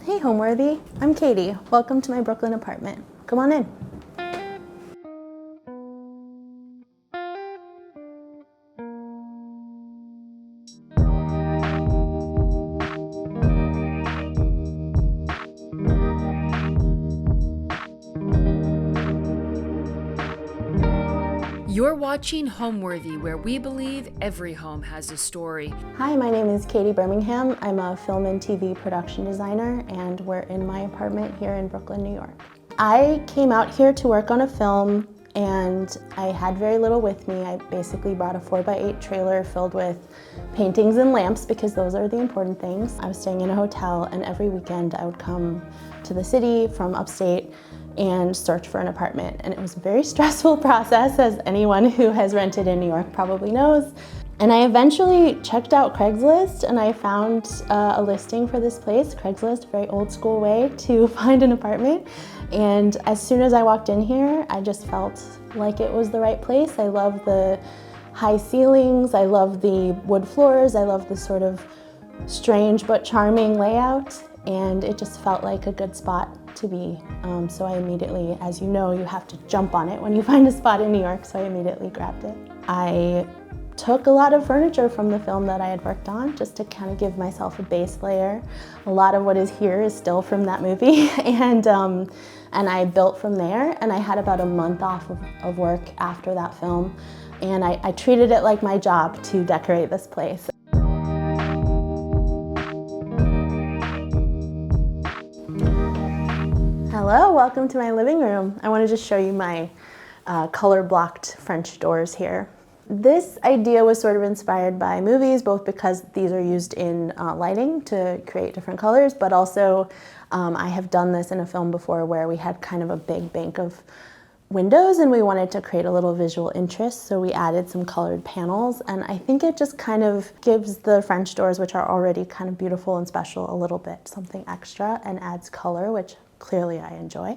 Hey Homeworthy, I'm Caity. Welcome to my Brooklyn apartment. Come on in. You're watching Homeworthy, where we believe every home has a story. Hi, my name is Caity Birmingham. I'm a film and TV production designer, and we're in my apartment here in Brooklyn, New York. I came out here to work on a film, and I had very little with me. I basically brought a 4x8 trailer filled with paintings and lamps because those are the important things. I was staying in a hotel, and every weekend I would come to the city from upstate and search for an apartment. And it was a very stressful process, as anyone who has rented in New York probably knows. And I eventually checked out Craigslist and I found a listing for this place. Craigslist, a very old school way to find an apartment. And as soon as I walked in here, I just felt like it was the right place. I love the high ceilings, I love the wood floors, I love the sort of strange but charming layout. And it just felt like a good spot to be. So I immediately, as you know, you have to jump on it when you find a spot in New York, so I immediately grabbed it. I took a lot of furniture from the film that I had worked on just to kind of give myself a base layer. A lot of what is here is still from that movie, and I built from there, and I had about a month off of work after that film, and I treated it like my job to decorate this place. Hello, welcome to my living room. I want to just show you my color-blocked French doors here. This idea was sort of inspired by movies, both because these are used in lighting to create different colors, but also I have done this in a film before where we had kind of a big bank of windows and we wanted to create a little visual interest, so we added some colored panels, and I think it just kind of gives the French doors, which are already kind of beautiful and special, a little bit something extra and adds color, which clearly I enjoy.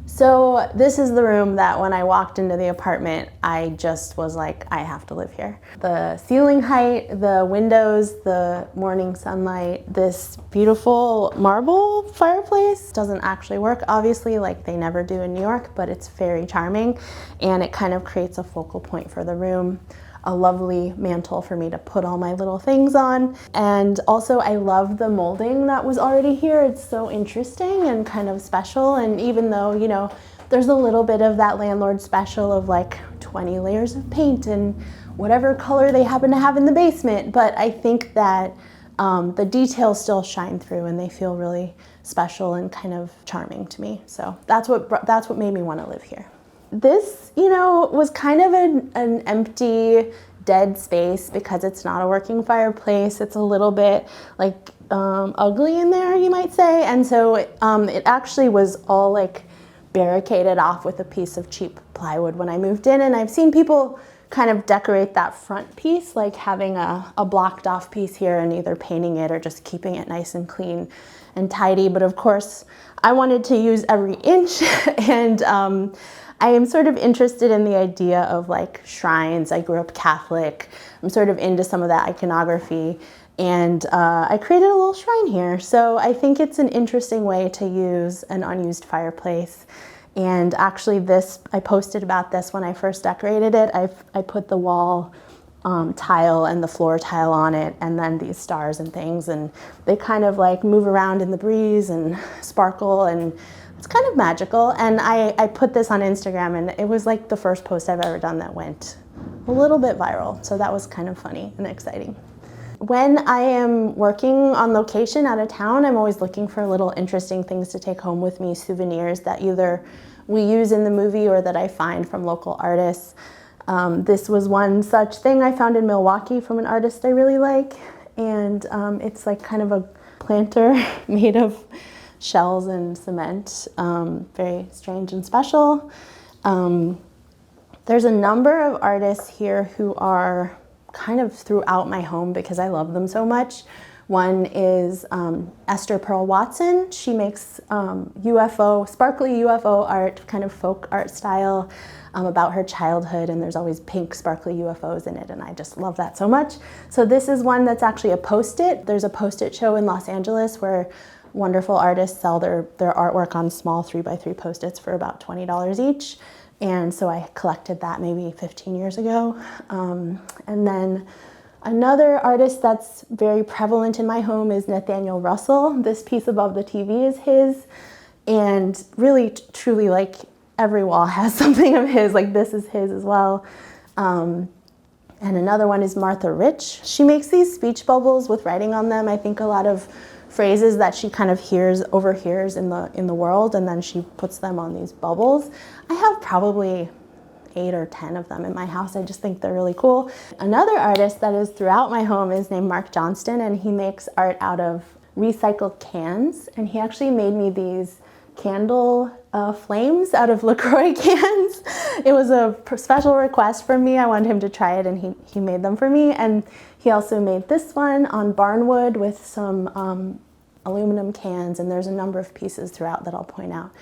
So this is the room that when I walked into the apartment, I just was like, I have to live here. The ceiling height, the windows, the morning sunlight, this beautiful marble fireplace doesn't actually work, obviously, like they never do in New York, but it's very charming and it kind of creates a focal point for the room. A lovely mantle for me to put all my little things on. And also I love the molding that was already here. It's so interesting and kind of special. And even though, you know, there's a little bit of that landlord special of like 20 layers of paint and whatever color they happen to have in the basement, but I think that the details still shine through and they feel really special and kind of charming to me. So that's what made me want to live here. This, you know, was kind of an empty, dead space because it's not a working fireplace. It's a little bit like ugly in there, you might say. And so it actually was all like barricaded off with a piece of cheap plywood when I moved in. And I've seen people kind of decorate that front piece, like having a blocked off piece here and either painting it or just keeping it nice and clean and tidy. But of course, I wanted to use every inch and I am sort of interested in the idea of like shrines. I grew up Catholic. I'm sort of into some of that iconography, and I created a little shrine here. So I think it's an interesting way to use an unused fireplace. And actually I posted about this when I first decorated it. I put the wall tile and the floor tile on it, and then these stars and things, and they kind of like move around in the breeze and sparkle, and it's kind of magical. And I put this on Instagram, and it was like the first post I've ever done that went a little bit viral. So that was kind of funny and exciting. When I am working on location out of town, I'm always looking for little interesting things to take home with me, souvenirs that either we use in the movie or that I find from local artists. This was one such thing I found in Milwaukee from an artist I really like. And it's like kind of a planter made of shells and cement, very strange and special. There's a number of artists here who are kind of throughout my home because I love them so much. One is Esther Pearl Watson. She makes sparkly UFO art, kind of folk art style about her childhood, and there's always pink sparkly UFOs in it, and I just love that so much. So this is one that's actually a Post-it. There's a Post-it show in Los Angeles where wonderful artists sell their artwork on small 3x3 Post-its for about $20 each. And so I collected that maybe 15 years ago. And then another artist that's very prevalent in my home is Nathaniel Russell. This piece above the TV is his. And really, truly, like, every wall has something of his. Like, this is his as well. And another one is Martha Rich. She makes these speech bubbles with writing on them. I think a lot of phrases that she kind of overhears in the world, and then she puts them on these bubbles. I have probably 8 or 10 of them in my house. I just think they're really cool. Another artist that is throughout my home is named Mark Johnston, and he makes art out of recycled cans. And he actually made me these candle flames out of LaCroix cans. It was a special request from me. I wanted him to try it, and he made them for me. And he also made this one on barnwood with some aluminum cans, and there's a number of pieces throughout that I'll point out.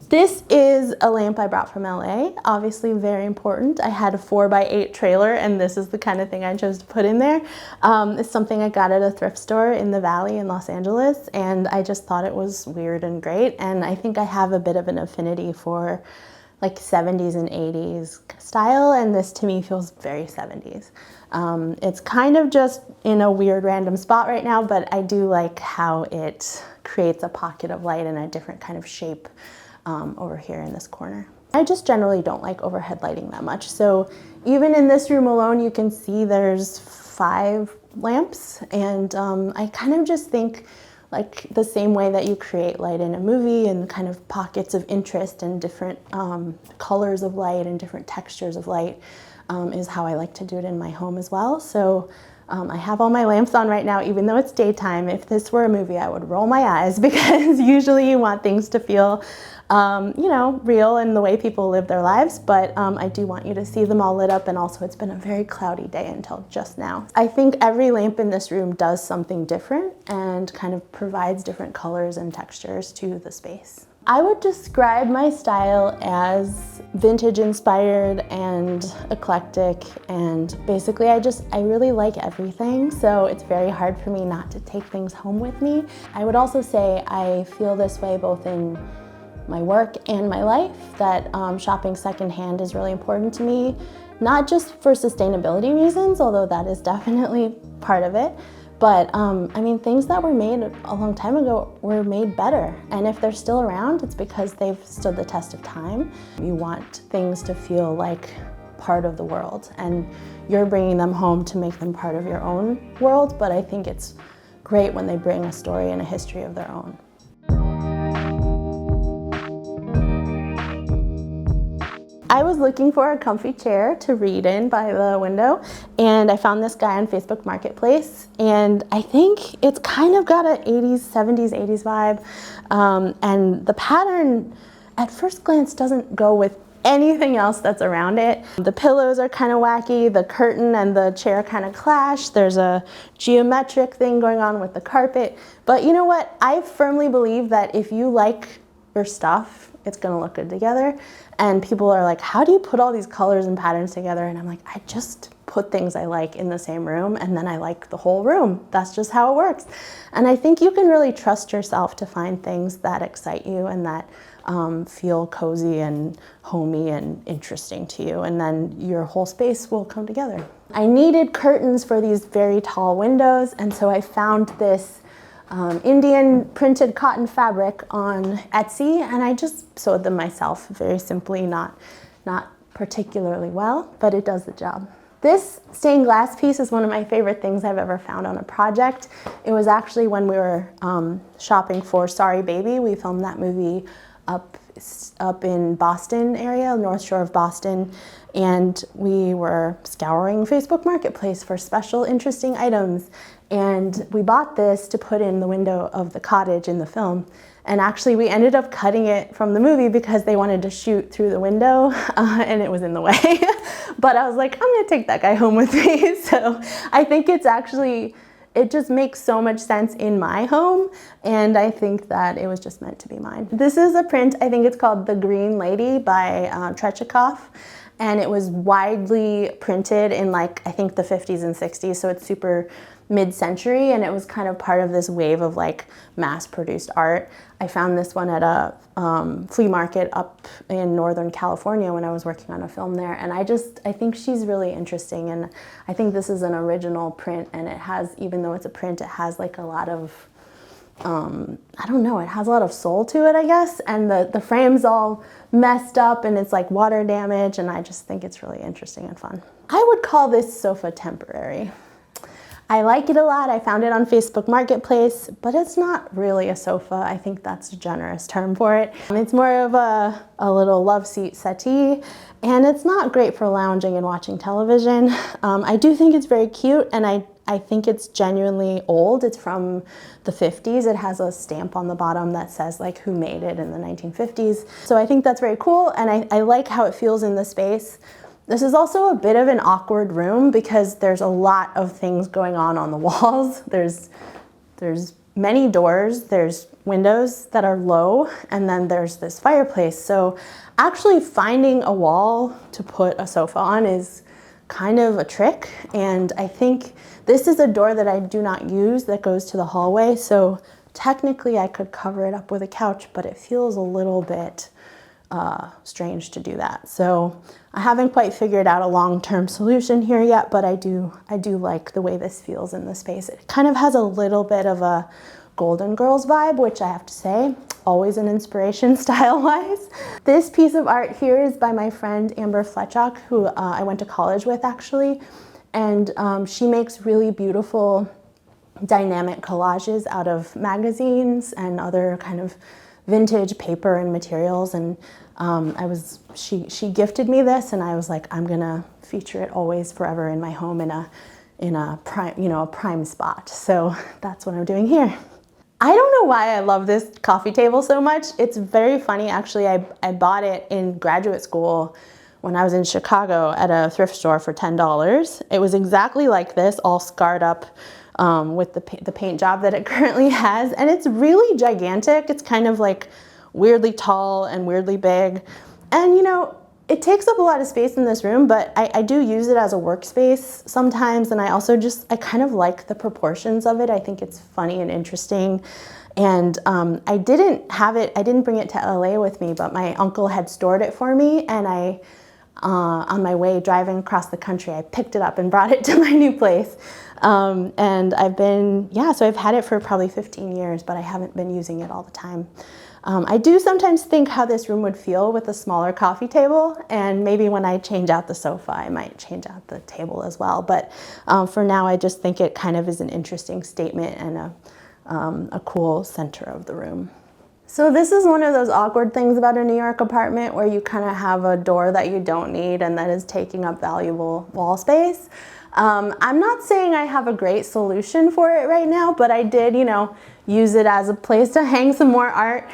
This is a lamp I brought from LA, obviously very important. I had a 4x8 trailer, and this is the kind of thing I chose to put in there. It's something I got at a thrift store in the Valley in Los Angeles, and I just thought it was weird and great, and I think I have a bit of an affinity for like 70s and 80s style, and this to me feels very 70s. It's kind of just in a weird random spot right now, but I do like how it creates a pocket of light and a different kind of shape over here in this corner. I just generally don't like overhead lighting that much. So even in this room alone, you can see there's 5 lamps, and I kind of just think like the same way that you create light in a movie and kind of pockets of interest and different colors of light and different textures of light is how I like to do it in my home as well. So I have all my lamps on right now, even though it's daytime. If this were a movie, I would roll my eyes because usually you want things to feel, you know, real in the way people live their lives. But I do want you to see them all lit up, and also it's been a very cloudy day until just now. I think every lamp in this room does something different and kind of provides different colors and textures to the space. I would describe my style as vintage inspired and eclectic, and basically I really like everything, so it's very hard for me not to take things home with me. I would also say I feel this way both in my work and my life, that shopping secondhand is really important to me, not just for sustainability reasons, although that is definitely part of it, but I mean, things that were made a long time ago were made better. And if they're still around, it's because they've stood the test of time. You want things to feel like part of the world, and you're bringing them home to make them part of your own world, but I think it's great when they bring a story and a history of their own. I was looking for a comfy chair to read in by the window, and I found this guy on Facebook Marketplace, and I think it's kind of got an 80s, 70s, 80s vibe, and the pattern at first glance doesn't go with anything else that's around it. The pillows are kind of wacky, the curtain and the chair kind of clash, there's a geometric thing going on with the carpet, but you know what? I firmly believe that if you like your stuff, it's gonna look good together. And people are like, how do you put all these colors and patterns together? And I'm like, I just put things I like in the same room, and then I like the whole room. That's just how it works. And I think you can really trust yourself to find things that excite you and that feel cozy and homey and interesting to you, and then your whole space will come together. I needed curtains for these very tall windows, and so I found this Indian printed cotton fabric on Etsy, and I just sewed them myself, very simply, not particularly well, but it does the job. This stained glass piece is one of my favorite things I've ever found on a project. It was actually when we were shopping for Sorry Baby. We filmed that movie up in Boston area, North Shore of Boston, and we were scouring Facebook Marketplace for special interesting items. And we bought this to put in the window of the cottage in the film. And actually we ended up cutting it from the movie because they wanted to shoot through the window and it was in the way. But I was like, I'm gonna take that guy home with me. So I think it's actually, it just makes so much sense in my home, and I think that it was just meant to be mine. This is a print, I think it's called The Green Lady by Tretyakov. and it was widely printed in like, I think the 50s and 60s, so it's super mid-century, and it was kind of part of this wave of like mass-produced art. I found this one at a flea market up in Northern California when I was working on a film there, and I think she's really interesting, and I think this is an original print, and it has, even though it's a print, it has like a lot of, I don't know, it has a lot of soul to it, I guess, and the frame's all messed up and it's like water damage, and I just think it's really interesting and fun. I would call this sofa temporary. I like it a lot. I found it on Facebook Marketplace, but it's not really a sofa. I think that's a generous term for it. It's more of a little love seat settee, and it's not great for lounging and watching television. I do think it's very cute, and I think it's genuinely old. It's from the 50s. It has a stamp on the bottom that says like who made it in the 1950s. So I think that's very cool, and I like how it feels in the space. This is also a bit of an awkward room because there's a lot of things going on the walls. There's many doors, there's windows that are low, and then there's this fireplace. So actually finding a wall to put a sofa on is kind of a trick, and I think this is a door that I do not use that goes to the hallway, so technically I could cover it up with a couch, but it feels a little bit strange to do that. So I haven't quite figured out a long-term solution here yet, but I do like the way this feels in the space. It kind of has a little bit of a Golden Girls vibe, which I have to say, always an inspiration style-wise. This piece of art here is by my friend Amber Fletchock, who I went to college with actually, and she makes really beautiful dynamic collages out of magazines and other kind of vintage paper and materials, and she gifted me this, and I was like, I'm gonna feature it always forever in my home in a prime, you know, a prime spot. So that's what I'm doing here. I don't know why I love this coffee table so much. It's very funny actually. I bought it in graduate school when I was in Chicago at a thrift store for $10. It was exactly like this, all scarred up with the paint job that it currently has, and it's really gigantic. It's kind of like weirdly tall and weirdly big, and you know, it takes up a lot of space in this room, but I do use it as a workspace sometimes, and I also I kind of like the proportions of it. I think it's funny and interesting, and I didn't bring it to LA with me, but my uncle had stored it for me, and on my way driving across the country, I picked it up and brought it to my new place. And so I've had it for probably 15 years, but I haven't been using it all the time. I do sometimes think how this room would feel with a smaller coffee table, and maybe when I change out the sofa, I might change out the table as well. But for now, I just think it kind of is an interesting statement and a cool center of the room. So this is one of those awkward things about a New York apartment where you kind of have a door that you don't need and that is taking up valuable wall space. I'm not saying I have a great solution for it right now, but I did, you know, use it as a place to hang some more art.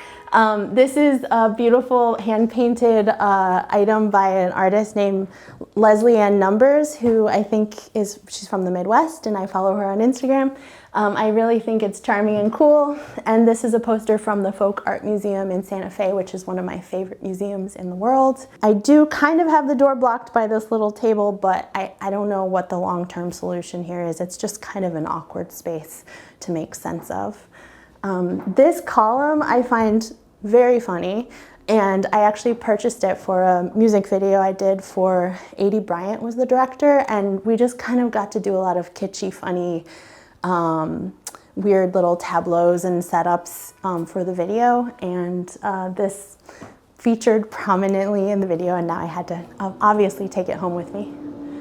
This is a beautiful hand-painted item by an artist named Leslie Ann Numbers, who I think she's from the Midwest, and I follow her on Instagram. I really think it's charming and cool, and this is a poster from the Folk Art Museum in Santa Fe, which is one of my favorite museums in the world. I do kind of have the door blocked by this little table, but I don't know what the long-term solution here is. It's just kind of an awkward space to make sense of. This column I find very funny, and I actually purchased it for a music video I did for Caity Bryant was the director, and we just kind of got to do a lot of kitschy, funny, weird little tableaus and setups for the video, and this featured prominently in the video, and now I had to obviously take it home with me.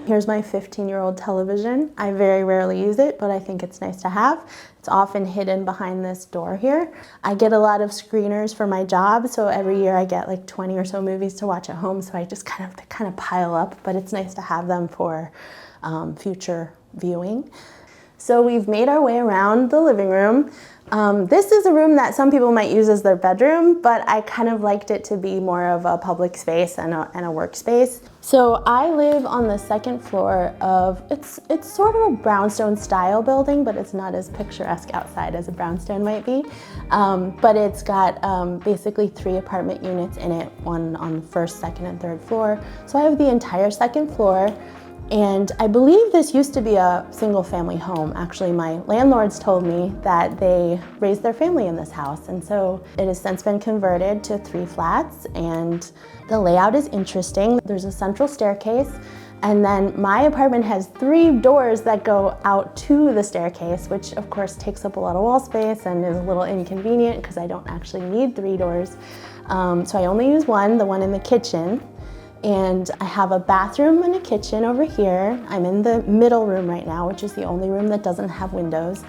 Here's my 15-year-old television. I very rarely use it, but I think it's nice to have. It's often hidden behind this door here. I get a lot of screeners for my job, so every year I get like 20 or so movies to watch at home, so I just kind of pile up, but it's nice to have them for future viewing. So we've made our way around the living room. This is a room that some people might use as their bedroom, but I kind of liked it to be more of a public space and a workspace. So I live on the second floor of, it's sort of a brownstone style building, but it's not as picturesque outside as a brownstone might be. But it's got basically 3 apartment units in it, one on the first, second, and third floor. So I have the entire second floor. And I believe this used to be a single family home. Actually, my landlords told me that they raised their family in this house. And so it has since been converted to 3 flats, and the layout is interesting. There's a central staircase, and then my apartment has 3 doors that go out to the staircase, which of course takes up a lot of wall space and is a little inconvenient because I don't actually need 3 doors. So I only use one, the one in the kitchen. And I have a bathroom and a kitchen over here. I'm in the middle room right now, which is the only room that doesn't have windows.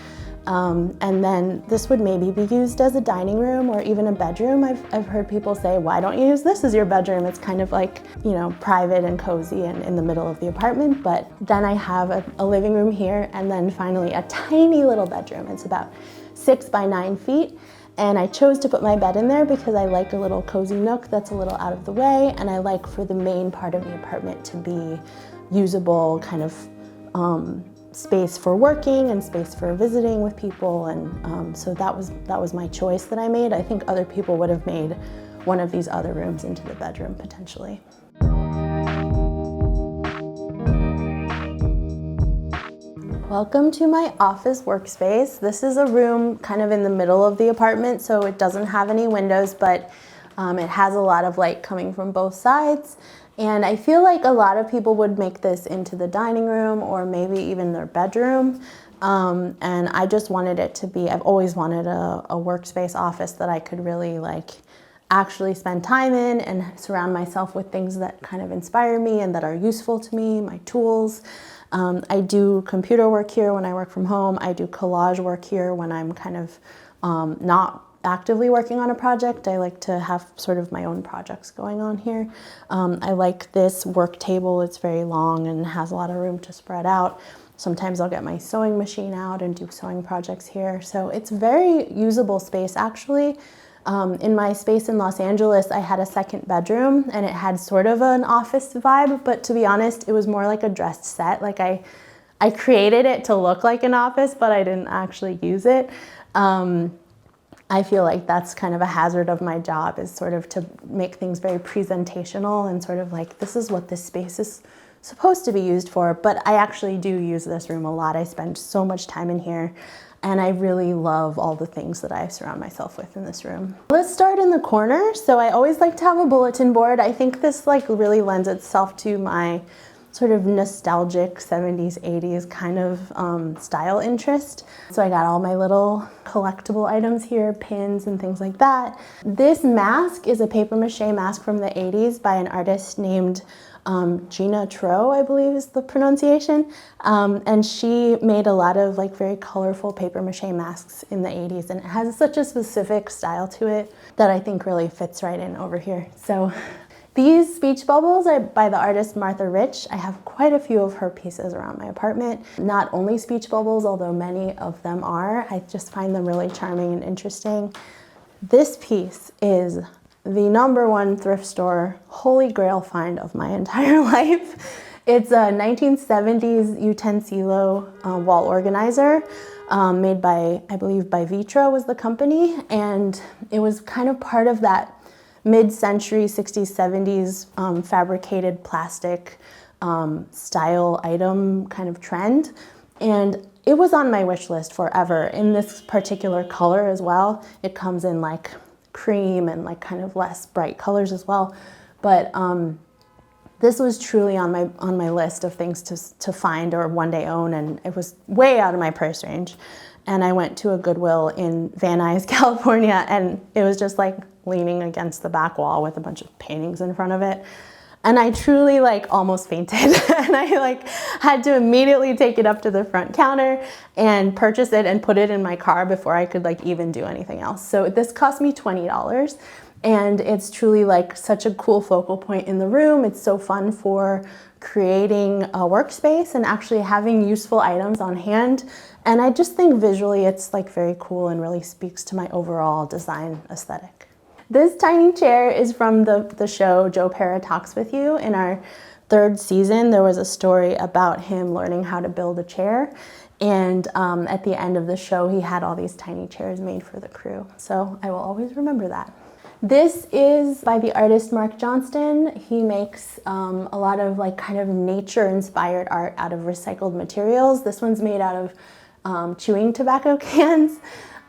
And then this would maybe be used as a dining room or even a bedroom. I've heard people say, why don't you use this as your bedroom? It's kind of like, you know, private and cozy and in the middle of the apartment. But then I have a living room here, and then finally a tiny little bedroom. It's about 6 by 9 feet. And I chose to put my bed in there because I like a little cozy nook that's a little out of the way, and I like for the main part of the apartment to be usable kind of space for working and space for visiting with people, and so that was my choice that I made. I think other people would have made one of these other rooms into the bedroom potentially. Welcome to my office workspace. This is a room kind of in the middle of the apartment, so it doesn't have any windows, but it has a lot of light coming from both sides. And I feel like a lot of people would make this into the dining room or maybe even their bedroom. And I just wanted it to be, I've always wanted a workspace office that I could really like actually spend time in and surround myself with things that kind of inspire me and that are useful to me, my tools. I do computer work here when I work from home. I do collage work here when I'm kind of not actively working on a project. I like to have sort of my own projects going on here. I like this work table. It's very long and has a lot of room to spread out. Sometimes I'll get my sewing machine out and do sewing projects here. So it's very usable space actually. In my space in Los Angeles, I had a second bedroom and it had sort of an office vibe, but to be honest, it was more like a dressed set. Like I created it to look like an office, but I didn't actually use it. I feel like that's kind of a hazard of my job, is sort of to make things very presentational and sort of like, this is what this space is supposed to be used for. But I actually do use this room a lot. I spend so much time in here. And I really love all the things that I surround myself with in this room. Let's start in the corner. So I always like to have a bulletin board. I think this like really lends itself to my sort of nostalgic 70s, 80s kind of style interest. So I got all my little collectible items here, pins and things like that. This mask is a paper mache mask from the 80s by an artist named Gina Tro, I believe is the pronunciation. And she made a lot of like very colorful paper mache masks in the 80s, and it has such a specific style to it that I think really fits right in over here. So these speech bubbles are by the artist Martha Rich. I have quite a few of her pieces around my apartment. Not only speech bubbles, although many of them are. I just find them really charming and interesting. This piece is the #1 thrift store holy grail find of my entire life. It's a 1970s Utensilo wall organizer made by, I believe, by Vitra was the company, and it was kind of part of that mid-century 60s, 70s fabricated plastic style item kind of trend. And it was on my wish list forever in this particular color as well. It comes in like cream and like kind of less bright colors as well. But this was truly on my list of things to find or one day own, and it was way out of my price range. And I went to a Goodwill in Van Nuys, California, and it was just like leaning against the back wall with a bunch of paintings in front of it. And I truly like almost fainted. And I like had to immediately take it up to the front counter and purchase it and put it in my car before I could like even do anything else. So this cost me $20. And it's truly like such a cool focal point in the room. It's so fun for creating a workspace and actually having useful items on hand. And I just think visually it's like very cool and really speaks to my overall design aesthetic. This tiny chair is from the show Joe Pera Talks With You. In our 3rd season, there was a story about him learning how to build a chair. And at the end of the show, he had all these tiny chairs made for the crew. So I will always remember that. This is by the artist Mark Johnston. He makes a lot of like kind of nature-inspired art out of recycled materials. This one's made out of chewing tobacco cans.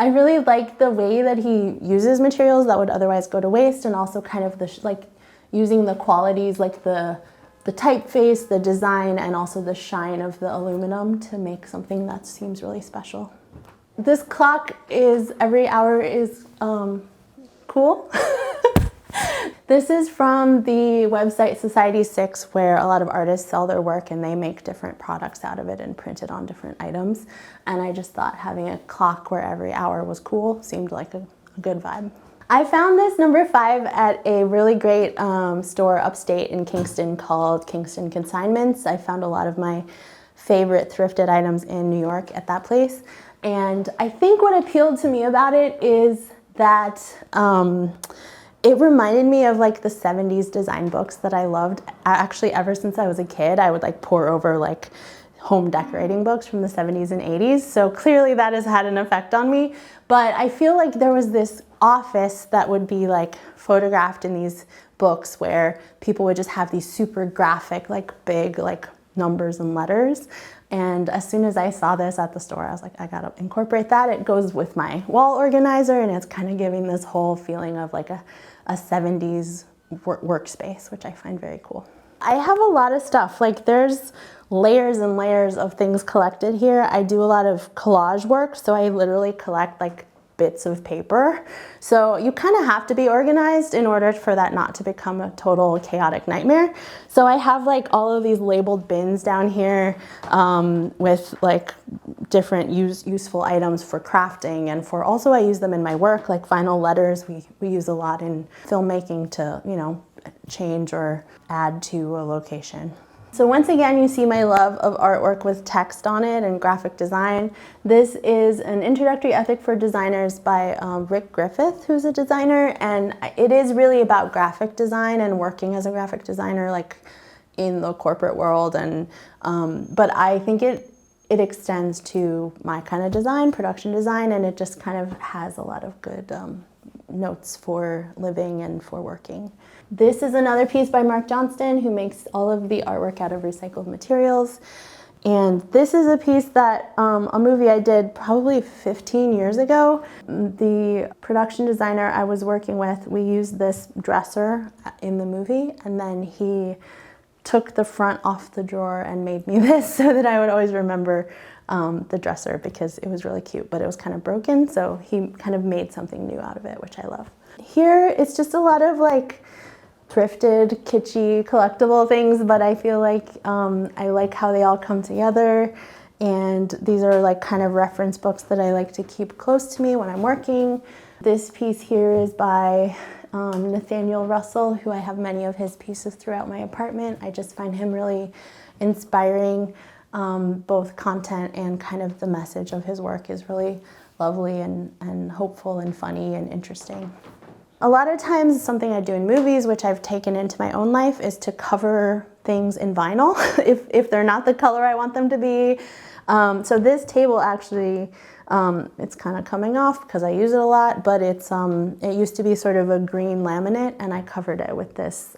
I really like the way that he uses materials that would otherwise go to waste, and also kind of like using the qualities like the typeface, the design, and also the shine of the aluminum to make something that seems really special. This clock is every hour is cool. This is from the website Society6, where a lot of artists sell their work and they make different products out of it and print it on different items. And I just thought having a clock where every hour was cool seemed like a good vibe. I found this number 5 at a really great store upstate in Kingston called Kingston Consignments. I found a lot of my favorite thrifted items in New York at that place. And I think what appealed to me about it is that it reminded me of like the 70s design books that I loved. Actually, ever since I was a kid, I would like pore over like home decorating books from the 70s and 80s. So clearly that has had an effect on me. But I feel like there was this office that would be like photographed in these books where people would just have these super graphic, like big, like numbers and letters. And as soon as I saw this at the store, I was like, I gotta incorporate that. It goes with my wall organizer, and it's kind of giving this whole feeling of like a 70s workspace, which I find very cool. I have a lot of stuff. Like there's layers and layers of things collected here. I do a lot of collage work, so I literally collect like bits of paper. So you kind of have to be organized in order for that not to become a total chaotic nightmare. So I have like all of these labeled bins down here with like different useful items for crafting, and for also I use them in my work, like vinyl letters. We use a lot in filmmaking to, you know, change or add to a location. So once again, you see my love of artwork with text on it and graphic design. This is an introductory ethic for designers by Rick Griffith, who's a designer, and it is really about graphic design and working as a graphic designer, like in the corporate world. And but I think it extends to my kind of design, production design, and it just kind of has a lot of good notes for living and for working. This is another piece by Mark Johnston, who makes all of the artwork out of recycled materials. And this is a piece that, a movie I did probably 15 years ago. The production designer I was working with, we used this dresser in the movie, and then he took the front off the drawer and made me this so that I would always remember the dresser, because it was really cute, but it was kind of broken, so he kind of made something new out of it, which I love. Here, it's just a lot of like thrifted, kitschy, collectible things, but I feel like I like how they all come together, and these are like kind of reference books that I like to keep close to me when I'm working. This piece here is by Nathaniel Russell, who I have many of his pieces throughout my apartment. I just find him really inspiring. Both content and kind of the message of his work is really lovely and hopeful and funny and interesting. A lot of times something I do in movies, which I've taken into my own life, is to cover things in vinyl if they're not the color I want them to be. So this table actually, it's kind of coming off because I use it a lot, but it used to be sort of a green laminate, and I covered it with this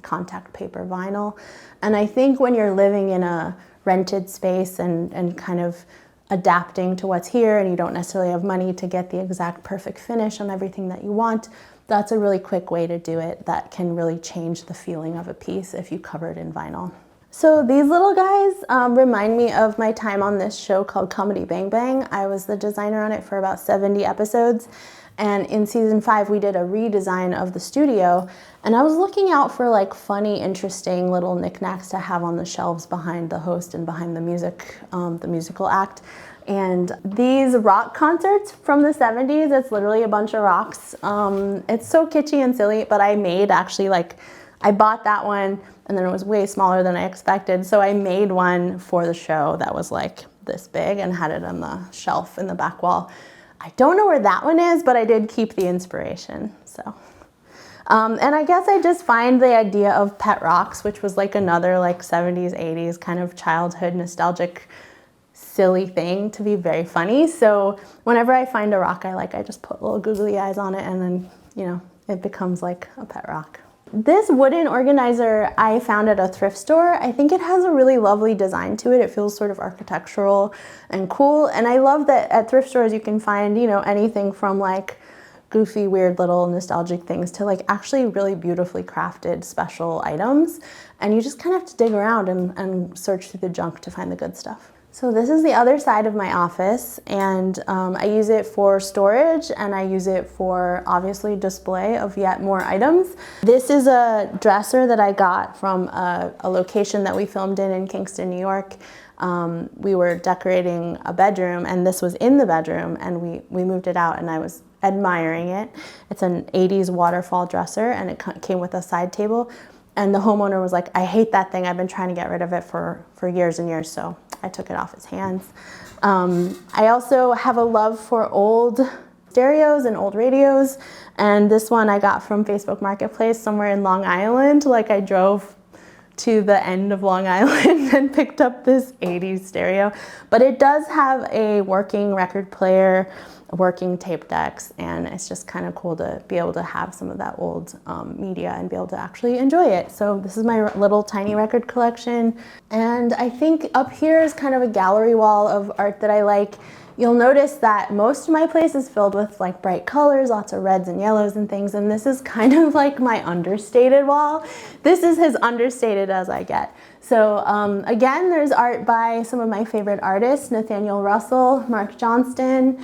contact paper vinyl. And I think when you're living in a rented space and kind of adapting to what's here, and you don't necessarily have money to get the exact perfect finish on everything that you want, that's a really quick way to do it that can really change the feeling of a piece if you cover it in vinyl. So these little guys remind me of my time on this show called Comedy Bang Bang. I was the designer on it for about 70 episodes. And in season 5, we did a redesign of the studio, and I was looking out for like funny, interesting little knickknacks to have on the shelves behind the host and behind the musical act. And these rock concerts from the 70s, it's literally a bunch of rocks. It's so kitschy and silly, but I made actually like, I bought that one and then it was way smaller than I expected. So I made one for the show that was like this big and had it on the shelf in the back wall. I don't know where that one is, but I did keep the inspiration, so. And I guess I just find the idea of pet rocks, which was like another like 70s, 80s kind of childhood nostalgic silly thing, to be very funny. So whenever I find a rock I like, I just put little googly eyes on it and then, you know, it becomes like a pet rock. This wooden organizer I found at a thrift store. I think it has a really lovely design to it. It feels sort of architectural and cool. And I love that at thrift stores you can find, you know, anything from like goofy, weird little nostalgic things to like actually really beautifully crafted special items. And you just kind of have to dig around and search through the junk to find the good stuff. So this is the other side of my office, and I use it for storage and I use it for obviously display of yet more items. This is a dresser that I got from a location that we filmed in Kingston, New York. We were decorating a bedroom and this was in the bedroom, and we moved it out and I was admiring it. It's an 80s waterfall dresser and it came with a side table. And the homeowner was like, I hate that thing. I've been trying to get rid of it for years and years. So I took it off his hands. I also have a love for old stereos and old radios. And this one I got from Facebook Marketplace somewhere in Long Island. Like I drove to the end of Long Island and picked up this 80s stereo. But it does have a working record player, working tape decks, and it's just kind of cool to be able to have some of that old media and be able to actually enjoy it. So this is my little tiny record collection. And I think up here is kind of a gallery wall of art that I like. You'll notice that most of my place is filled with like bright colors, lots of reds and yellows and things, and this is kind of like my understated wall. This is as understated as I get. So again, there's art by some of my favorite artists, Nathaniel Russell, Mark Johnston,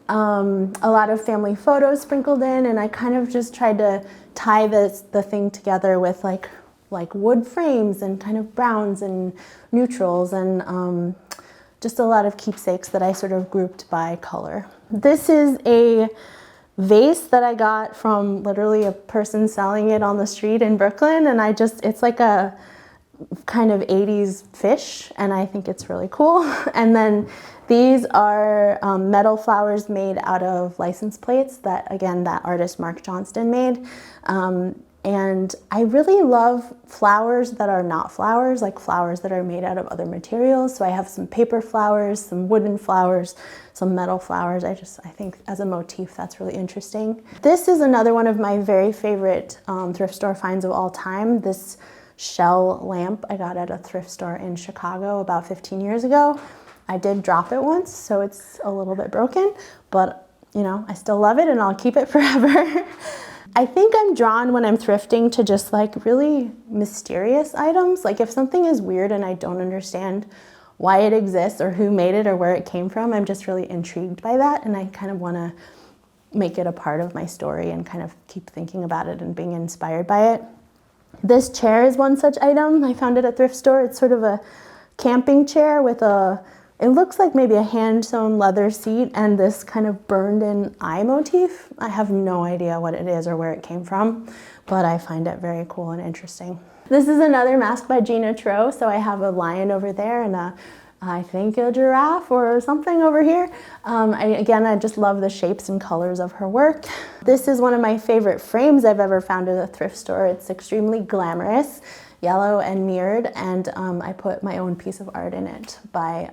a lot of family photos sprinkled in, and I kind of just tried to tie the thing together with like wood frames and kind of browns and neutrals and just a lot of keepsakes that I sort of grouped by color. This is a vase that I got from literally a person selling it on the street in Brooklyn, and it's like a kind of 80s fish, and I think it's really cool. And then these are metal flowers made out of license plates that, again, that artist Mark Johnston made. And I really love flowers that are not flowers, like flowers that are made out of other materials. So I have some paper flowers, some wooden flowers, some metal flowers. I think as a motif, that's really interesting. This is another one of my very favorite thrift store finds of all time. This shell lamp I got at a thrift store in Chicago about 15 years ago. I did drop it once, so it's a little bit broken, but you know, I still love it and I'll keep it forever. I think I'm drawn when I'm thrifting to just like really mysterious items. Like if something is weird and I don't understand why it exists or who made it or where it came from, I'm just really intrigued by that, and I kind of want to make it a part of my story and kind of keep thinking about it and being inspired by it. This chair is one such item. I found it at a thrift store. It's sort of a camping chair with it looks like maybe a hand-sewn leather seat and this kind of burned-in eye motif. I have no idea what it is or where it came from, but I find it very cool and interesting. This is another mask by Gina Tro. So I have a lion over there and I think a giraffe or something over here. I just love the shapes and colors of her work. This is one of my favorite frames I've ever found at a thrift store. It's extremely glamorous, yellow and mirrored, and I put my own piece of art in it by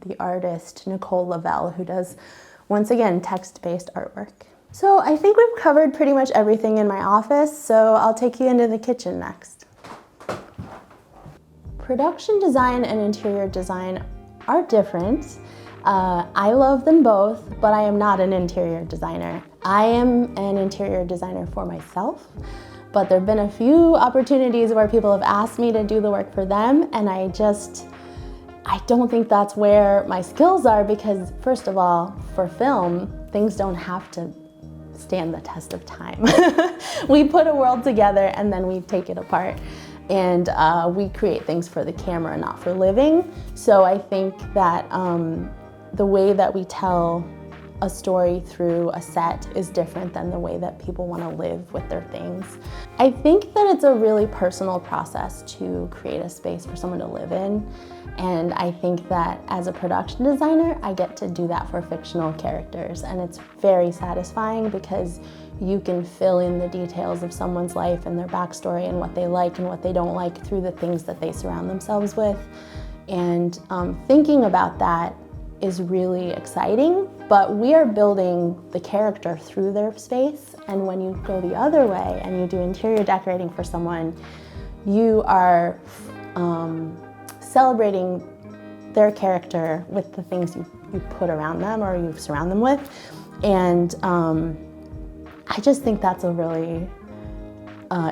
the artist Nicole Lavelle, who does, once again, text-based artwork. So I think we've covered pretty much everything in my office, so I'll take you into the kitchen next. Production design and interior design are different. I love them both, but I am not an interior designer. I am an interior designer for myself, but there have been a few opportunities where people have asked me to do the work for them, and I don't think that's where my skills are, because first of all, for film, things don't have to stand the test of time. We put a world together and then we take it apart. And we create things for the camera, not for living. So I think that the way that we tell a story through a set is different than the way that people want to live with their things. I think that it's a really personal process to create a space for someone to live in. And I think that as a production designer, I get to do that for fictional characters. And it's very satisfying because you can fill in the details of someone's life and their backstory and what they like and what they don't like through the things that they surround themselves with. And thinking about that is really exciting, but we are building the character through their space. And when you go the other way and you do interior decorating for someone, you are celebrating their character with the things you put around them or you surround them with. And I just think that's a really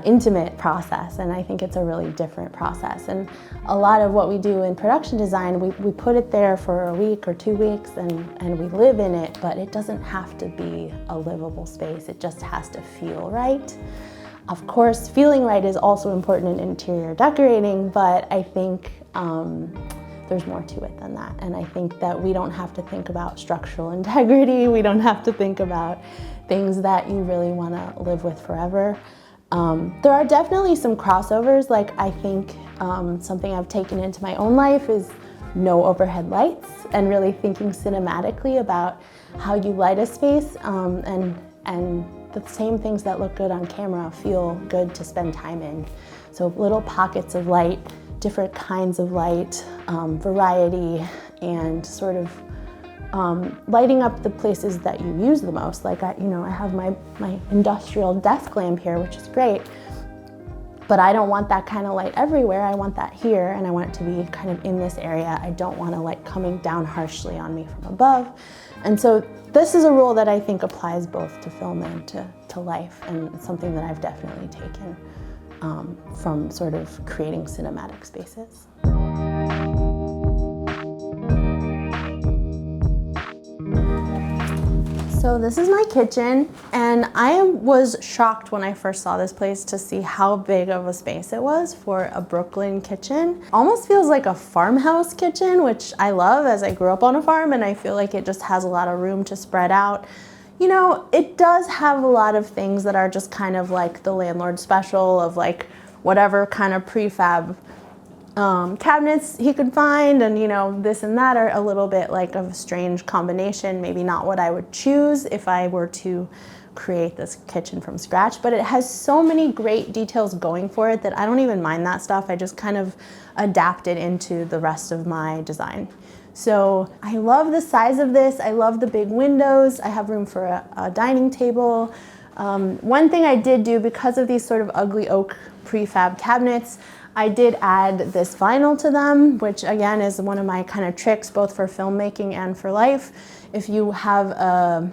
intimate process, and I think it's a really different process. And a lot of what we do in production design, we put it there for a week or 2 weeks and we live in it, but it doesn't have to be a livable space. It just has to feel right. Of course, feeling right is also important in interior decorating, but I think there's more to it than that. And I think that we don't have to think about structural integrity. We don't have to think about things that you really want to live with forever. There are definitely some crossovers. Like, I think something I've taken into my own life is no overhead lights, and really thinking cinematically about how you light a space, and the same things that look good on camera feel good to spend time in. So little pockets of light, different kinds of light, variety, and sort of lighting up the places that you use the most. Like, I have my industrial desk lamp here, which is great, but I don't want that kind of light everywhere. I want that here, and I want it to be kind of in this area. I don't want a light coming down harshly on me from above. And so this is a rule that I think applies both to film and to life, and it's something that I've definitely taken from sort of creating cinematic spaces. So this is my kitchen, and I was shocked when I first saw this place to see how big of a space it was for a Brooklyn kitchen. Almost feels like a farmhouse kitchen, which I love, as I grew up on a farm, and I feel like it just has a lot of room to spread out. You know, it does have a lot of things that are just kind of like the landlord special of like whatever kind of prefab cabinets he could find, and this and that are a little bit like of a strange combination, maybe not what I would choose if I were to create this kitchen from scratch, but it has so many great details going for it that I don't even mind that stuff. I just kind of adapt it into the rest of my design. So I love the size of this. I love the big windows. I have room for a dining table. One thing I did do, because of these sort of ugly oak prefab cabinets, I did add this vinyl to them, which again is one of my kind of tricks both for filmmaking and for life. If you have a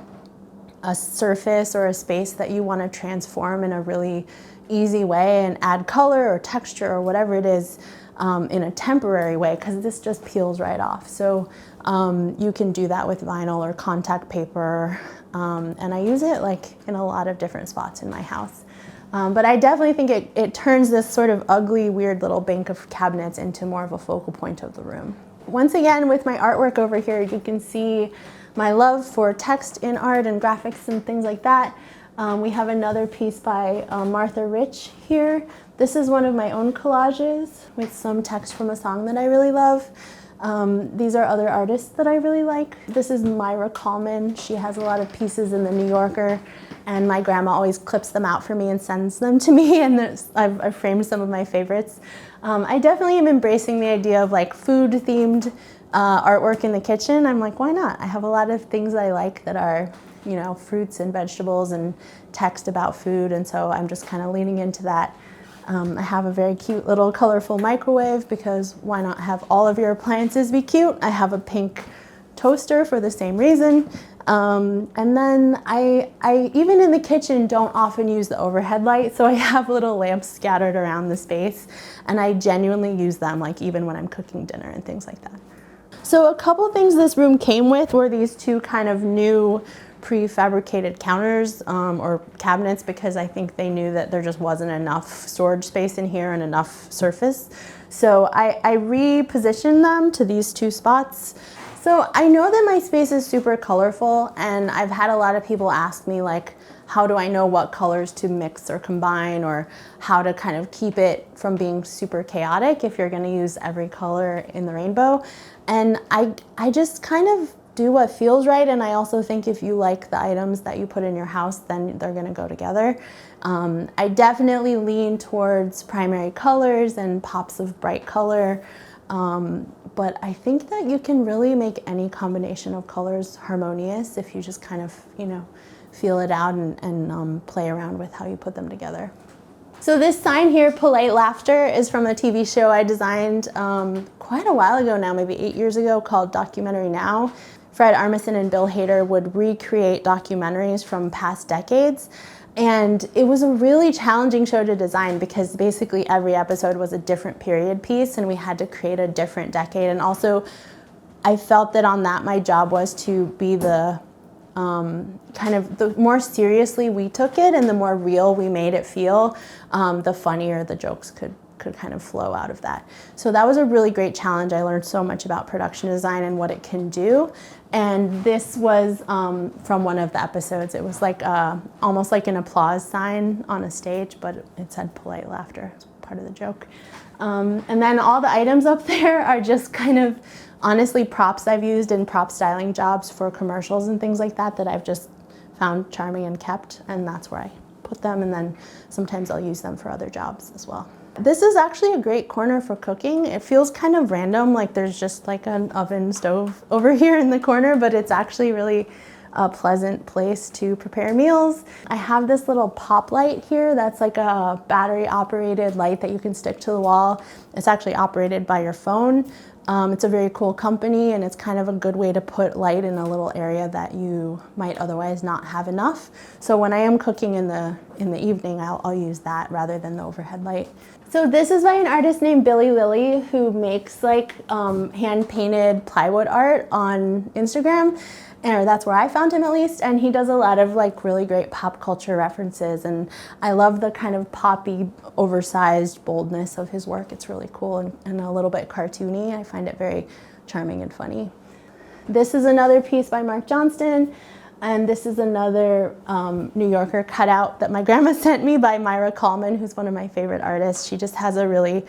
surface or a space that you want to transform in a really easy way and add color or texture or whatever it is in a temporary way, because this just peels right off. So you can do that with vinyl or contact paper, and I use it like in a lot of different spots in my house. But I definitely think it turns this sort of ugly, weird little bank of cabinets into more of a focal point of the room. Once again, with my artwork over here, you can see my love for text in art and graphics and things like that. We have another piece by Martha Rich here. This is one of my own collages with some text from a song that I really love. These are other artists that I really like. This is Myra Coleman. She has a lot of pieces in the New Yorker, and my grandma always clips them out for me and sends them to me, and I've framed some of my favorites. I definitely am embracing the idea of like food-themed artwork in the kitchen. I'm like, why not? I have a lot of things I like that are, fruits and vegetables and text about food, and so I'm just kind of leaning into that. I have a very cute little colorful microwave, because why not have all of your appliances be cute? I have a pink toaster for the same reason. And then I even in the kitchen don't often use the overhead light, so I have little lamps scattered around the space, and I genuinely use them like even when I'm cooking dinner and things like that. So a couple things this room came with were these two kind of new prefabricated counters or cabinets, because I think they knew that there just wasn't enough storage space in here and enough surface. So I repositioned them to these two spots. So I know that my space is super colorful, and I've had a lot of people ask me like, how do I know what colors to mix or combine, or how to kind of keep it from being super chaotic if you're going to use every color in the rainbow. And I just kind of do what feels right, and I also think if you like the items that you put in your house, then they're going to go together. I definitely lean towards primary colors and pops of bright color. But I think that you can really make any combination of colors harmonious if you just kind of, feel it out and play around with how you put them together. So this sign here, Polite Laughter, is from a TV show I designed quite a while ago now, maybe 8 years ago, called Documentary Now. Fred Armisen and Bill Hader would recreate documentaries from past decades. And it was a really challenging show to design because basically every episode was a different period piece and we had to create a different decade. And also I felt that on that my job was to be the the more seriously we took it and the more real we made it feel, the funnier the jokes could kind of flow out of that. So that was a really great challenge. I learned so much about production design and what it can do. And this was from one of the episodes. It was like almost like an applause sign on a stage, but it said Polite Laughter. It's part of the joke. And then all the items up there are just kind of honestly props I've used in prop styling jobs for commercials and things like that I've just found charming and kept, and that's where I put them, and then sometimes I'll use them for other jobs as well. This is actually a great corner for cooking. It feels kind of random, like there's just like an oven stove over here in the corner, but it's actually really a pleasant place to prepare meals. I have this little pop light here that's like a battery operated light that you can stick to the wall. It's actually operated by your phone. It's a very cool company, and it's kind of a good way to put light in a little area that you might otherwise not have enough. So when I am cooking in the evening, I'll use that rather than the overhead light. So this is by an artist named Billy Lilly, who makes like hand-painted plywood art on Instagram. And that's where I found him, at least, and he does a lot of like really great pop culture references, and I love the kind of poppy, oversized boldness of his work. It's really cool and a little bit cartoony. I find it very charming and funny. This is another piece by Mark Johnston, and this is another New Yorker cutout that my grandma sent me by Myra Coleman, who's one of my favorite artists. She just has a really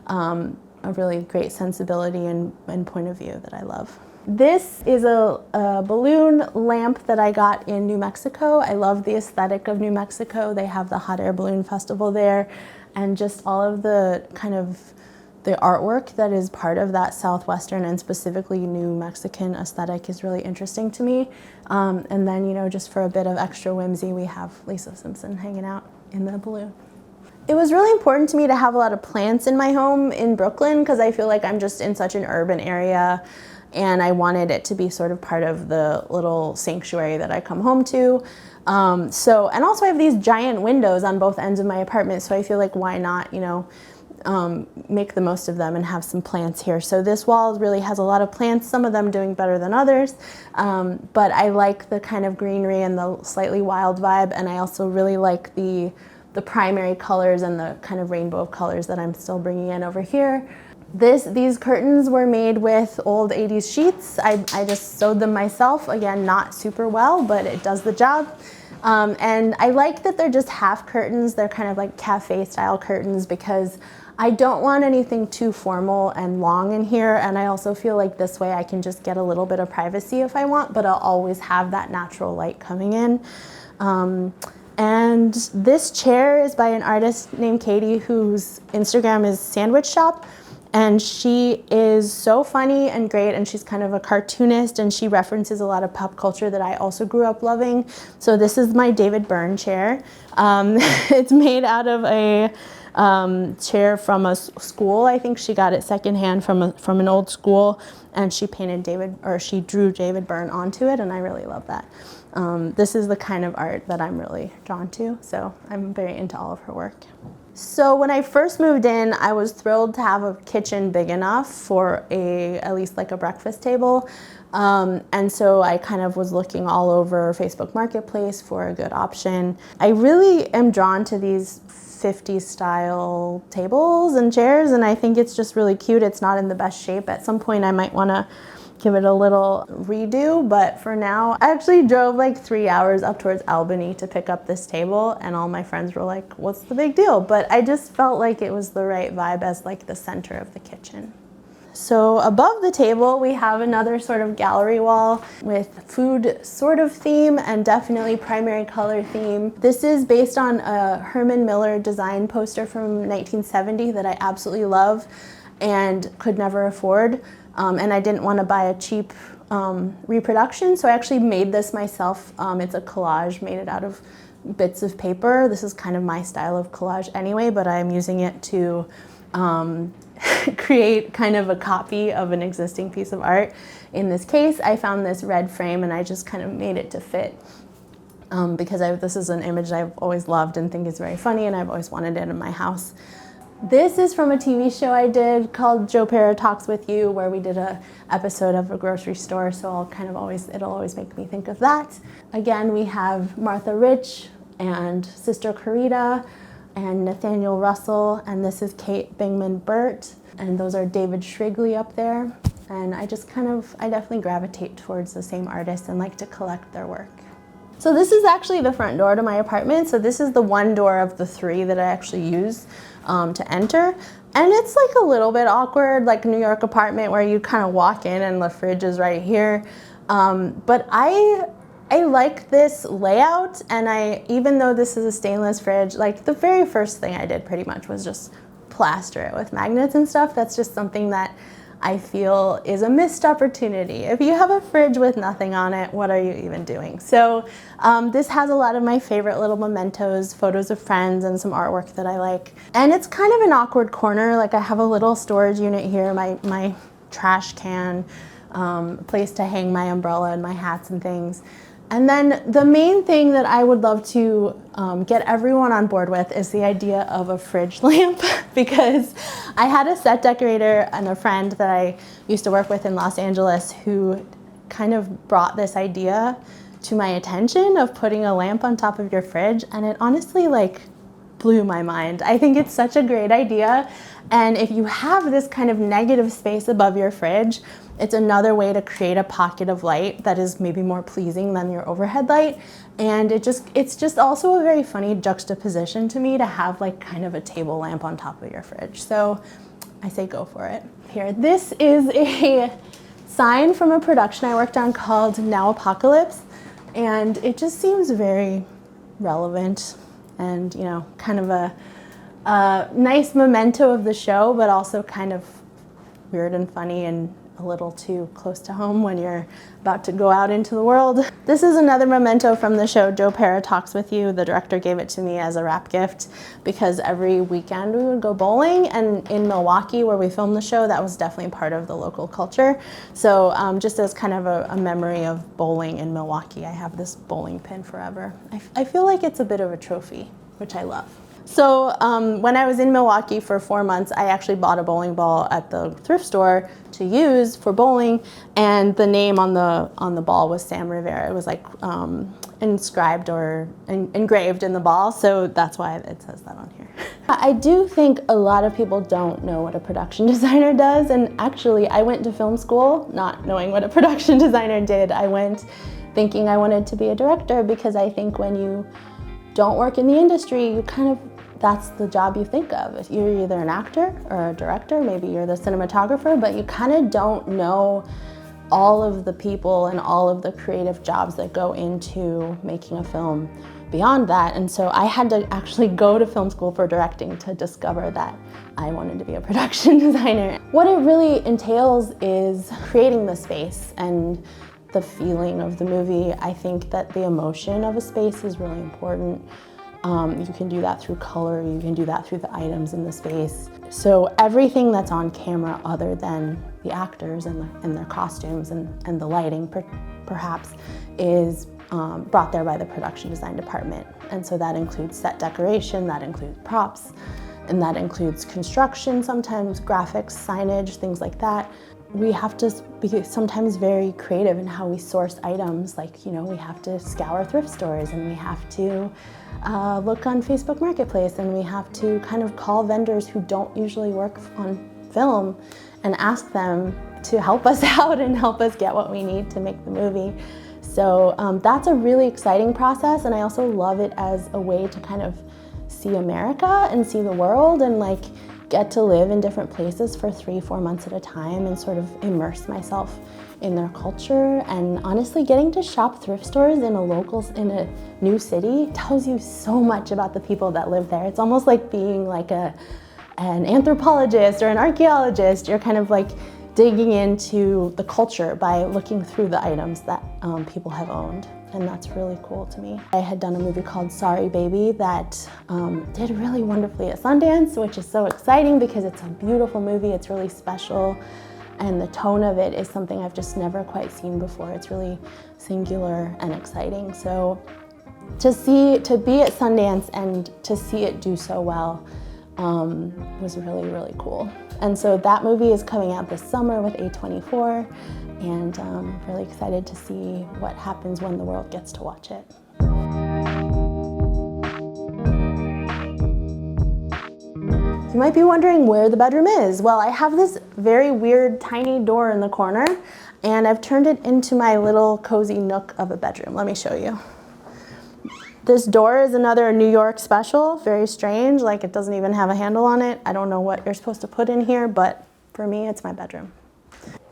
great sensibility and point of view that I love. This is a balloon lamp that I got in New Mexico. I love the aesthetic of New Mexico. They have the Hot Air Balloon Festival there, and just all of the kind of the artwork that is part of that Southwestern and specifically New Mexican aesthetic is really interesting to me. And then, just for a bit of extra whimsy, we have Lisa Simpson hanging out in the balloon. It was really important to me to have a lot of plants in my home in Brooklyn because I feel like I'm just in such an urban area, and I wanted it to be sort of part of the little sanctuary that I come home to. And also I have these giant windows on both ends of my apartment, so I feel like why not, make the most of them and have some plants here. So this wall really has a lot of plants, some of them doing better than others, but I like the kind of greenery and the slightly wild vibe, and I also really like the primary colors and the kind of rainbow of colors that I'm still bringing in over here. These curtains were made with old 80s sheets. I just sewed them myself. Again, not super well, but it does the job. And I like that they're just half curtains. They're kind of like cafe style curtains because I don't want anything too formal and long in here. And I also feel like this way I can just get a little bit of privacy if I want, but I'll always have that natural light coming in. And this chair is by an artist named Caity, whose Instagram is Sandwich Shop. And she is so funny and great, and she's kind of a cartoonist, and she references a lot of pop culture that I also grew up loving. So this is my David Byrne chair. It's made out of a chair from a school. I think she got it secondhand from an old school, and she drew David Byrne onto it, and I really love that. This is the kind of art that I'm really drawn to, so I'm very into all of her work. So when I first moved in, I was thrilled to have a kitchen big enough for at least like a breakfast table. And so I kind of was looking all over Facebook Marketplace for a good option. I really am drawn to these 50s style tables and chairs, and I think it's just really cute. It's not in the best shape. At some point I might want to give it a little redo, but for now, I actually drove like 3 hours up towards Albany to pick up this table, and all my friends were like, what's the big deal? But I just felt like it was the right vibe as like the center of the kitchen. So above the table, we have another sort of gallery wall with food sort of theme and definitely primary color theme. This is based on a Herman Miller design poster from 1970 that I absolutely love and could never afford. And I didn't want to buy a cheap reproduction, so I actually made this myself. It's a collage, made it out of bits of paper. This is kind of my style of collage anyway, but I'm using it to create kind of a copy of an existing piece of art. In this case, I found this red frame and I just kind of made it to fit because this is an image I've always loved and think is very funny, and I've always wanted it in my house. This is from a TV show I did called Joe Pera Talks With You, where we did an episode of a grocery store, so it'll always make me think of that. Again, we have Martha Rich and Sister Carita and Nathaniel Russell, and this is Kate Bingman Burt, and those are David Shrigley up there. And I definitely gravitate towards the same artists and like to collect their work. So this is actually the front door to my apartment. So this is the one door of the three that I actually use to enter. And it's like a little bit awkward, like a New York apartment where you kind of walk in and the fridge is right here. But I like this layout, and even though this is a stainless fridge, like the very first thing I did pretty much was just plaster it with magnets and stuff. That's just something that I feel is a missed opportunity. If you have a fridge with nothing on it, what are you even doing? So this has a lot of my favorite little mementos, photos of friends, and some artwork that I like. And it's kind of an awkward corner. Like I have a little storage unit here, my trash can, place to hang my umbrella and my hats and things. And then the main thing that I would love to get everyone on board with is the idea of a fridge lamp, because I had a set decorator and a friend that I used to work with in Los Angeles who kind of brought this idea to my attention of putting a lamp on top of your fridge, and it honestly like blew my mind. I think it's such a great idea, and if you have this kind of negative space above your fridge, it's another way to create a pocket of light that is maybe more pleasing than your overhead light. And it's just also a very funny juxtaposition to me to have like kind of a table lamp on top of your fridge. So I say go for it. Here, this is a sign from a production I worked on called Now Apocalypse. And it just seems very relevant and, you know, kind of a nice memento of the show, but also kind of weird and funny and a little too close to home when you're about to go out into the world. This is another memento from the show Joe Pera Talks With You. The director gave it to me as a wrap gift because every weekend we would go bowling, and in Milwaukee where we filmed the show, that was definitely part of the local culture. So just as kind of a memory of bowling in Milwaukee, I have this bowling pin forever. I feel like it's a bit of a trophy, which I love. So when I was in Milwaukee for 4 months, I actually bought a bowling ball at the thrift store to use for bowling, and the name on the ball was Sam Rivera. It was like inscribed or engraved in the ball, so that's why it says that on here. I do think a lot of people don't know what a production designer does, and actually I went to film school not knowing what a production designer did. I went thinking I wanted to be a director because I think when you don't work in the industry, you kind of, that's the job you think of. If you're either an actor or a director, maybe you're the cinematographer, but you kind of don't know all of the people and all of the creative jobs that go into making a film beyond that. And so I had to actually go to film school for directing to discover that I wanted to be a production designer. What it really entails is creating the space and the feeling of the movie. I think that the emotion of a space is really important. You can do that through color, you can do that through the items in the space. So everything that's on camera other than the actors and their costumes and the lighting perhaps is brought there by the production design department. And so that includes set decoration, that includes props, and that includes construction, sometimes graphics, signage, things like that. We have to be sometimes very creative in how we source items. Like, you know, we have to scour thrift stores, and we have to look on Facebook Marketplace, and we have to kind of call vendors who don't usually work on film and ask them to help us out and help us get what we need to make the movie. So that's a really exciting process, and I also love it as a way to kind of see America and see the world and like get to live in different places for 3-4 months at a time and sort of immerse myself in their culture. And honestly, getting to shop thrift stores in a new city tells you so much about the people that live there. It's almost like being like an anthropologist or an archaeologist. You're kind of like digging into the culture by looking through the items that people have owned. And that's really cool to me. I had done a movie called Sorry Baby that did really wonderfully at Sundance, which is so exciting because it's a beautiful movie. It's really special, and the tone of it is something I've just never quite seen before. It's really singular and exciting. So to be at Sundance and to see it do so well was really, really cool. And so that movie is coming out this summer with A24, and I'm really excited to see what happens when the world gets to watch it. You might be wondering where the bedroom is. Well, I have this very weird tiny door in the corner, and I've turned it into my little cozy nook of a bedroom. Let me show you. This door is another New York special, very strange, like it doesn't even have a handle on it. I don't know what you're supposed to put in here, but for me, it's my bedroom.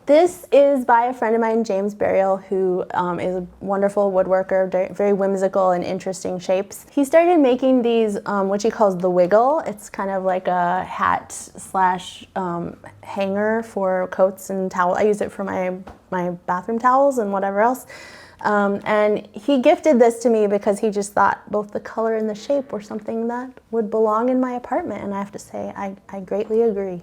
This is by a friend of mine, James Burial, who is a wonderful woodworker, very whimsical and interesting shapes. He started making these, which he calls the wiggle. It's kind of like a hat slash hanger for coats and towels. I use it for my bathroom towels and whatever else. And he gifted this to me because he just thought both the color and the shape were something that would belong in my apartment. And I have to say, I greatly agree.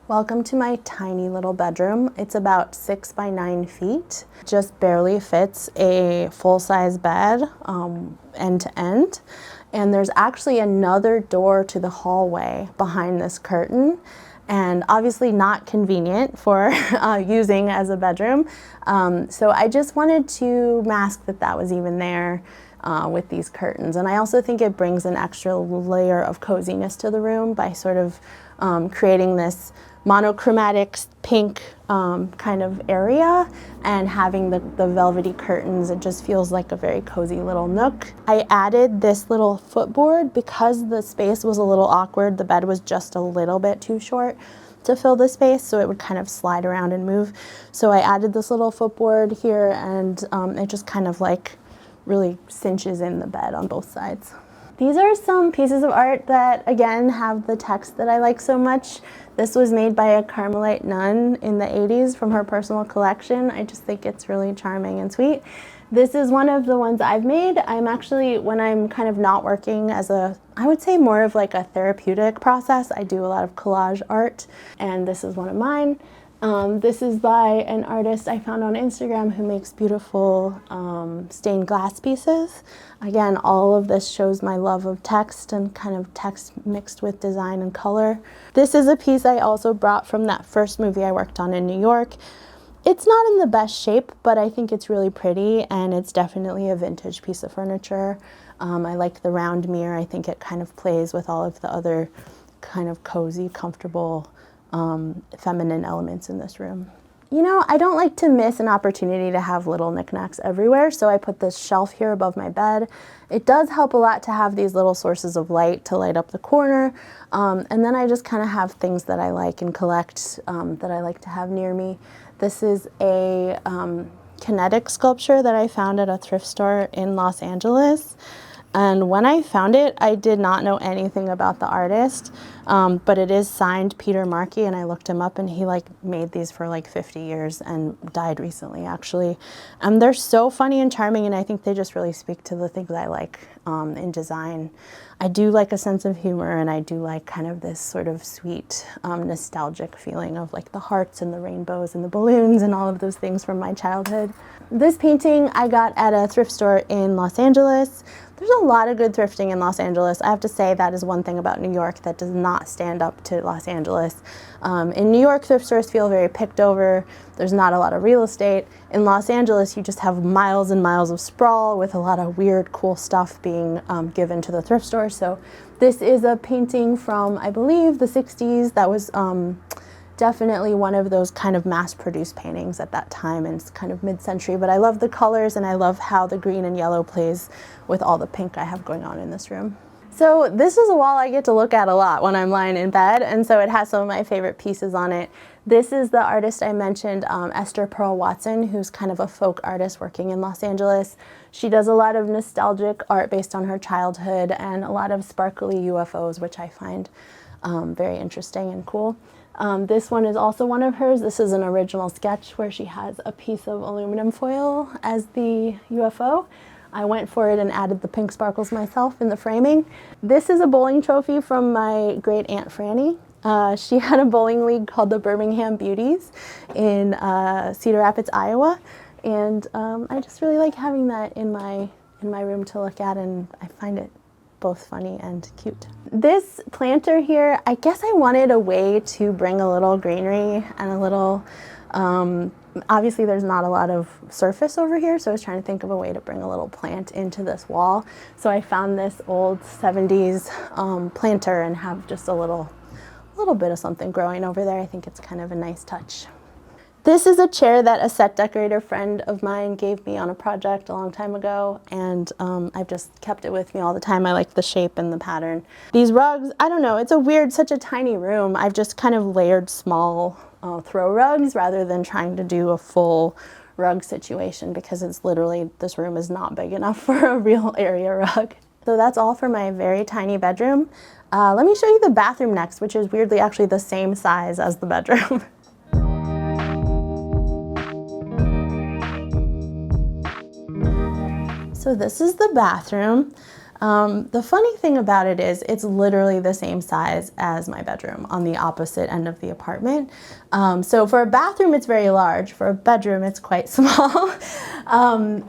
Welcome to my tiny little bedroom. It's about 6 by 9 feet. Just barely fits a full-size bed, end to end. And there's actually another door to the hallway behind this curtain, and obviously not convenient for using as a bedroom. So I just wanted to mask that was even there with these curtains. And I also think it brings an extra layer of coziness to the room by sort of creating this monochromatic pink kind of area and having the velvety curtains. It just feels like a very cozy little nook. I added this little footboard because the space was a little awkward. The bed was just a little bit too short to fill the space, so it would kind of slide around and move. So I added this little footboard here, and it just kind of like really cinches in the bed on both sides. These are some pieces of art that, again, have the text that I like so much. This was made by a Carmelite nun in the 80s from her personal collection. I just think it's really charming and sweet. This is one of the ones I've made. I'm actually, when I'm kind of not working as I would say more of like a therapeutic process, I do a lot of collage art, and this is one of mine. This is by an artist I found on Instagram who makes beautiful stained glass pieces. Again, all of this shows my love of text and kind of text mixed with design and color. This is a piece I also brought from that first movie I worked on in New York. It's not in the best shape, but I think it's really pretty, and it's definitely a vintage piece of furniture. I like the round mirror. I think it kind of plays with all of the other kind of cozy, comfortable feminine elements in this room. You know, I don't like to miss an opportunity to have little knickknacks everywhere, so I put this shelf here above my bed. It does help a lot to have these little sources of light to light up the corner, and then I just kind of have things that I like and collect that I like to have near me. This is a kinetic sculpture that I found at a thrift store in Los Angeles. And when I found it, I did not know anything about the artist, but it is signed Peter Markey, and I looked him up, and he like made these for like 50 years and died recently, actually. They're so funny and charming, and I think they just really speak to the things I like in design. I do like a sense of humor, and I do like kind of this sort of sweet, nostalgic feeling of like the hearts and the rainbows and the balloons and all of those things from my childhood. This painting I got at a thrift store in Los Angeles. There's a lot of good thrifting in Los Angeles. I have to say that is one thing about New York that does not stand up to Los Angeles. In New York, thrift stores feel very picked over. There's not a lot of real estate. In Los Angeles, you just have miles and miles of sprawl with a lot of weird, cool stuff being given to the thrift store. So this is a painting from, I believe, the 60s that was definitely one of those kind of mass-produced paintings at that time, and it's kind of mid-century, but I love the colors and I love how the green and yellow plays with all the pink I have going on in this room. So this is a wall I get to look at a lot when I'm lying in bed, and so it has some of my favorite pieces on it. This is the artist I mentioned, Esther Pearl Watson, who's kind of a folk artist working in Los Angeles. She does a lot of nostalgic art based on her childhood and a lot of sparkly UFOs, which I find very interesting and cool. This one is also one of hers. This is an original sketch where she has a piece of aluminum foil as the UFO. I went for it and added the pink sparkles myself in the framing. This is a bowling trophy from my great aunt Franny. She had a bowling league called the Birmingham Beauties in Cedar Rapids, Iowa, and I just really like having that in my room to look at, and I find it both funny and cute. This planter here, I guess I wanted a way to bring a little greenery and a little, obviously there's not a lot of surface over here, so I was trying to think of a way to bring a little plant into this wall. So I found this old 70s planter and have just a little bit of something growing over there. I think it's kind of a nice touch. This is a chair that a set decorator friend of mine gave me on a project a long time ago, and I've just kept it with me all the time. I like the shape and the pattern. These rugs, I don't know, it's a weird, such a tiny room. I've just kind of layered small throw rugs rather than trying to do a full rug situation, because it's literally, this room is not big enough for a real area rug. So that's all for my very tiny bedroom. Let me show you the bathroom next, which is weirdly actually the same size as the bedroom. So this is the bathroom. The funny thing about it is it's literally the same size as my bedroom on the opposite end of the apartment. So for a bathroom, it's very large. For a bedroom, it's quite small.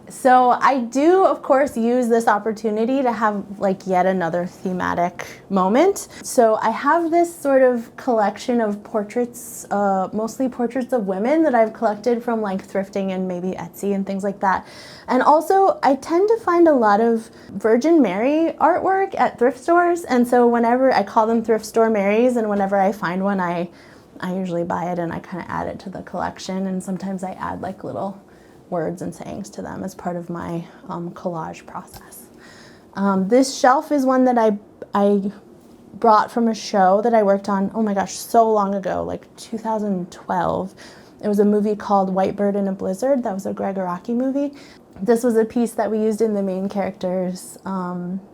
So I do, of course, use this opportunity to have like yet another thematic moment. So I have this sort of collection of portraits, mostly portraits of women that I've collected from like thrifting and maybe Etsy and things like that. And also I tend to find a lot of Virgin Mary artwork at thrift stores. And so whenever I call them thrift store Marys, and whenever I find one, I usually buy it and I kind of add it to the collection. And sometimes I add like little words and sayings to them as part of my collage process. This shelf is one that I brought from a show that I worked on, oh my gosh, so long ago, like 2012. It was a movie called White Bird in a Blizzard. That was a Greg Araki movie. This was a piece that we used in the main character's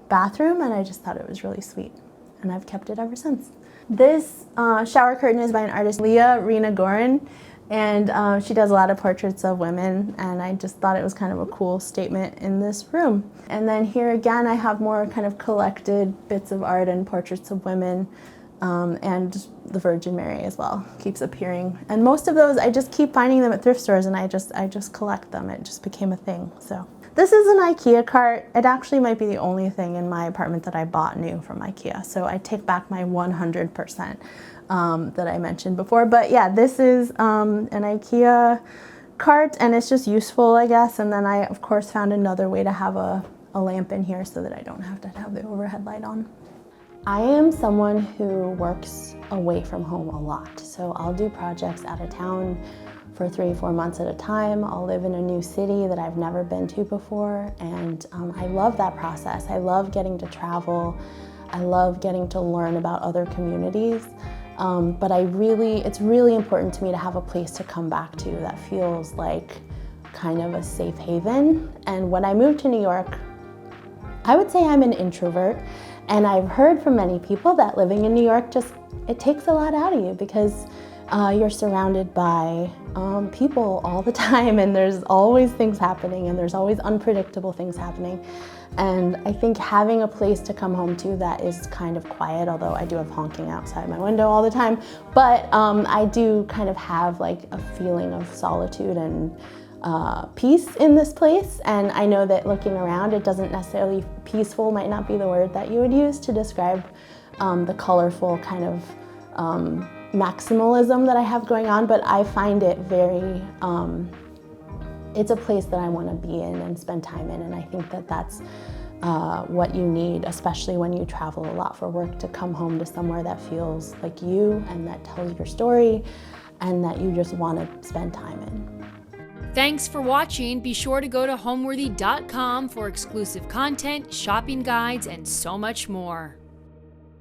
bathroom, and I just thought it was really sweet, and I've kept it ever since. This shower curtain is by an artist, Leah Rena Gorin, and she does a lot of portraits of women, and I just thought it was kind of a cool statement in this room. And then here again, I have more kind of collected bits of art and portraits of women, and the Virgin Mary as well keeps appearing. And most of those, I just keep finding them at thrift stores, and I just collect them. It just became a thing. So this is an IKEA cart. It actually might be the only thing in my apartment that I bought new from IKEA. So I take back my 100% that I mentioned before. But yeah, this is an IKEA cart, and it's just useful, I guess. And then I, of course, found another way to have a lamp in here so that I don't have to have the overhead light on. I am someone who works away from home a lot. So I'll do projects out of town for 3-4 months at a time. I'll live in a new city that I've never been to before, and I love that process. I love getting to travel. I love getting to learn about other communities. But it's really important to me to have a place to come back to that feels like kind of a safe haven. And when I moved to New York, I would say I'm an introvert. And I've heard from many people that living in New York it takes a lot out of you, because you're surrounded by people all the time, and there's always things happening, and there's always unpredictable things happening. And I think having a place to come home to that is kind of quiet, although I do have honking outside my window all the time, but I do kind of have like a feeling of solitude and peace in this place. And I know that looking around, it doesn't necessarily, peaceful might not be the word that you would use to describe the colorful kind of maximalism that I have going on, but I find it very, it's a place that I want to be in and spend time in, and I think that that's what you need, especially when you travel a lot for work, to come home to somewhere that feels like you and that tells your story and that you just want to spend time in. Thanks for watching. Be sure to go to homeworthy.com for exclusive content, shopping guides, and so much more.